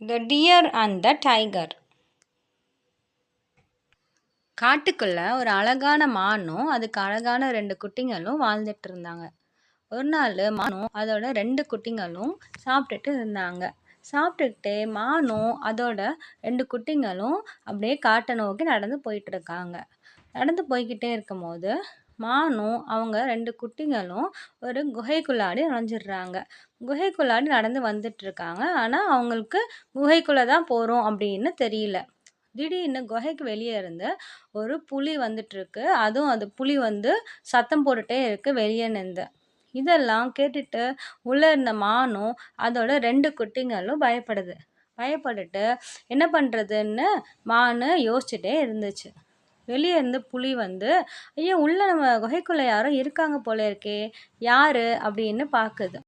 The Deer and the Tiger. காட்டுக்குள்ள ஒரு அழகான மானும் அதுக்கு அழகான 2 குட்டிங்களும் வாழ்ந்துட்டு இருந்தாங்க. ஒரு நாள் மானும் அதோட 2 குட்டிங்களும் சாப்பிட்டுட்டு இருந்தாங்க. சாப்பிட்டுக்கிட்டே மானும் அதோட 2 குட்டிங்களும் அப்படியே காட்டை நோக்கி நடந்து போயிட்டு இருக்காங்க. நடந்து போய்கிட்டே இருக்கும்போது மானும் அவங்க 2 குட்டிங்களும் ஒரு குகைக்குள்ளாடி நுழைஞ்சிடுறாங்க. குகைக்குள்ளாடி நடந்து வந்துட்டு இருக்காங்க. ஆனால் அவங்களுக்கு குகைக்குள்ளே தான் போகிறோம் அப்படின்னு தெரியல. திடீர்னு குகைக்கு வெளியே இருந்து ஒரு புலி வந்துட்டுருக்கு. அதுவும் அது புலி சத்தம் போட்டுட்டே இருக்கு வெளியே நின்று. இதெல்லாம் கேட்டுட்டு உள்ளே இருந்த மானும் அதோட 2 குட்டிங்களும் பயப்பட்டுட்டு என்ன பண்ணுறதுன்னு மானு யோசிச்சுட்டே இருந்துச்சு. வெளியே இருந்து புலி ஐயோ உள்ளே நம்ம குகைக்குள்ளே யாரோ இருக்காங்க போல இருக்கே, யாரு அப்படின்னு பார்க்குது.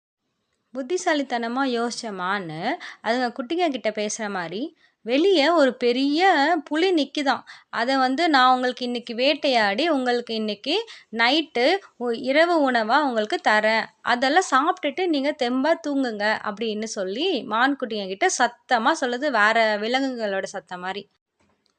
புத்திசாலித்தனமாக யோசித்த மானு அதுங்க குட்டிங்க கிட்ட பேசுகிற மாதிரி, வெளியே ஒரு பெரிய புலி நிற்கிதான். அதை நான் உங்களுக்கு இன்னைக்கு வேட்டையாடி உங்களுக்கு இன்னைக்கு நைட்டு இரவு உணவாக உங்களுக்கு தரேன், அதெல்லாம் சாப்பிட்டுட்டு நீங்கள் தெம்பாக தூங்குங்க அப்படின்னு சொல்லி மான் குட்டிங்க கிட்ட சத்தமாக சொல்லுது, வேற விலங்குகளோட சத்தம் மாதிரி.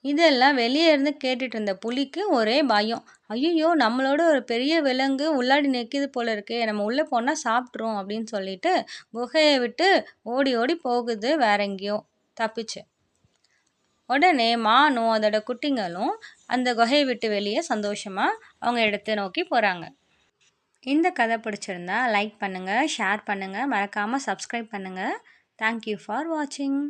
இதெல்லாம் வெளியே இருந்து கேட்டுட்டு இருந்த புலிக்கு ஒரே பயம். ஐயோ நம்மளோட ஒரு பெரிய விலங்கு உள்ளாடி நிற்கிது போல இருக்கே, நம்ம உள்ளே போனால் சாப்பிட்ரும் அப்படின்னு சொல்லிட்டு குகையை விட்டு ஓடி ஓடி போகுது வேற எங்கேயோ தப்பிச்சு. உடனே மானும் அதோட குட்டிங்களும் அந்த குகையை விட்டு வெளியே சந்தோஷமாக அவங்க இடத்தை நோக்கி போகிறாங்க. இந்த கதை பிடிச்சிருந்தா லைக் பண்ணுங்கள், ஷேர் பண்ணுங்கள், மறக்காமல் சப்ஸ்கிரைப் பண்ணுங்கள். தேங்க்யூ ஃபார் வாட்சிங்.